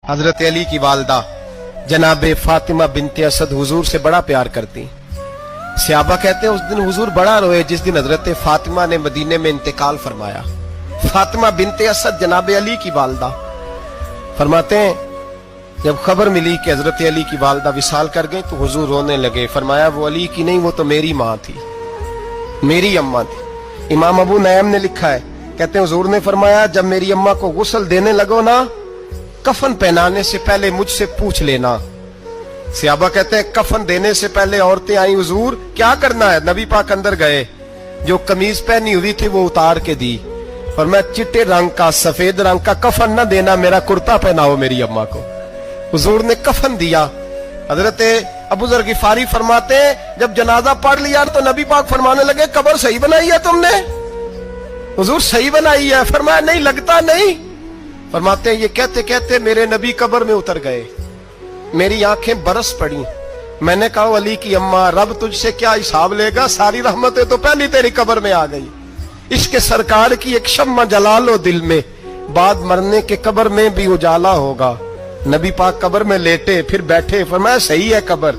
हजरत अली की वालदा जनाब फातिमा बिनते असद हुजूर से बड़ा प्यार करती। सहाबा कहते हैं उस दिन हुजूर बड़ा रोए जिस दिन हजरत फातिमा ने मदीने में इंतकाल फरमाया। फातिमा बिनते असद जनाब अली की वालदा फरमाते हैं जब खबर मिली कि हजरत अली की वालदा विसाल कर गई तो हुजूर रोने लगे। फरमाया वो अली की नहीं, वो तो मेरी माँ थी, मेरी अम्मा थी। इमाम अबू नईम ने लिखा है, कहते हैं हुजूर ने फरमाया जब मेरी अम्मा को गुस्ल देने लगो ना, कफन पहनाने से पहले मुझसे पूछ लेना। सहाबा कहते हैं कफन देने से पहले औरतें आई, हुजूर क्या करना है? नबी पाक अंदर गए, जो कमीज पहनी हुई थी वो उतार के दी। और मैं चिट्टे रंग का सफेद रंग का कफन न देना, मेरा कुर्ता पहनाओ मेरी अम्मा को। हुजूर ने कफन दिया। हजरत अबू जर गिफारी फरमाते हैं जब जनाजा पढ़ लिया तो नबी पाक फरमाने लगे कब्र सही बनाई है तुमने? हुजूर सही बनाई है। फरमाया नहीं लगता नहीं। फरमाते हैं ये कहते कहते मेरे नबी कब्र में उतर गए, मेरी आंखें बरस पड़ी। मैंने कहा अली की अम्मा रब तुझसे क्या हिसाब लेगा, सारी रहमतें तो पहली तेरी कब्र में आ गई। इश्क सरकार की एक शम्मा जला लो दिल में, बाद मरने के कब्र में भी उजाला होगा। नबी पाक कब्र में लेटे फिर बैठे, फरमाया सही है कब्र।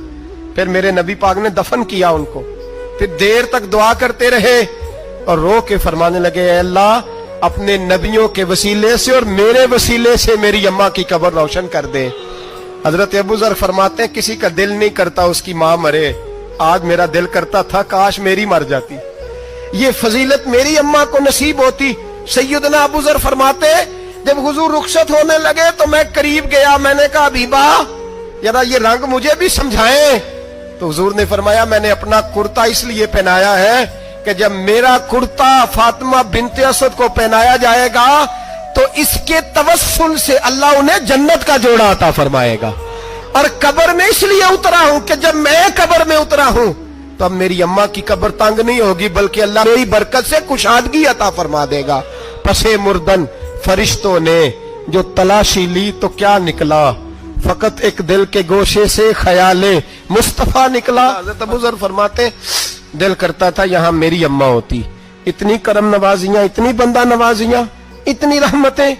फिर मेरे नबी पाक ने दफन किया उनको। फिर देर तक दुआ करते रहे और रो के फरमाने लगे अल्लाह अपने नबियों के वसीले से और मेरे वसीले से मेरी अम्मा की कब्र रोशन कर दे। हजरत अबू जर फरमाते हैं किसी का दिल नहीं करता उसकी माँ मरे, आज मेरा दिल करता था काश मेरी मर जाती, ये फजीलत मेरी अम्मा को नसीब होती। सैयदना अबू जर फरमाते जब हुजूर रुखसत होने लगे तो मैं करीब गया, मैंने कहा हबीबा जरा ये रंग मुझे भी समझाएं। तो हुजूर ने फरमाया मैंने अपना कुर्ता इसलिए पहनाया है कि जब मेरा कुर्ता फातिमा बिनते असद को पहनाया जाएगा तो इसके तवस्सुल से अल्लाह उन्हें जन्नत का जोड़ा अता फरमाएगा। और कब्र में इसलिए उतरा हूं कि जब मैं कब्र में उतरा हूं तो अब मेरी अम्मा की कब्र तंग नहीं होगी, बल्कि अल्लाह मेरी बरकत से कुशादगी अता फरमा देगा। पसे मुर्दन फरिश्तों ने जो तलाशी ली तो क्या निकला, फकत एक दिल के गोशे से ख्याले मुस्तफा निकला। हज़रत अबू ज़र फरमाते दिल करता था यहाँ मेरी अम्मा होती, इतनी करम नवाजियां, इतनी बंदा नवाजियां, इतनी रहमतें।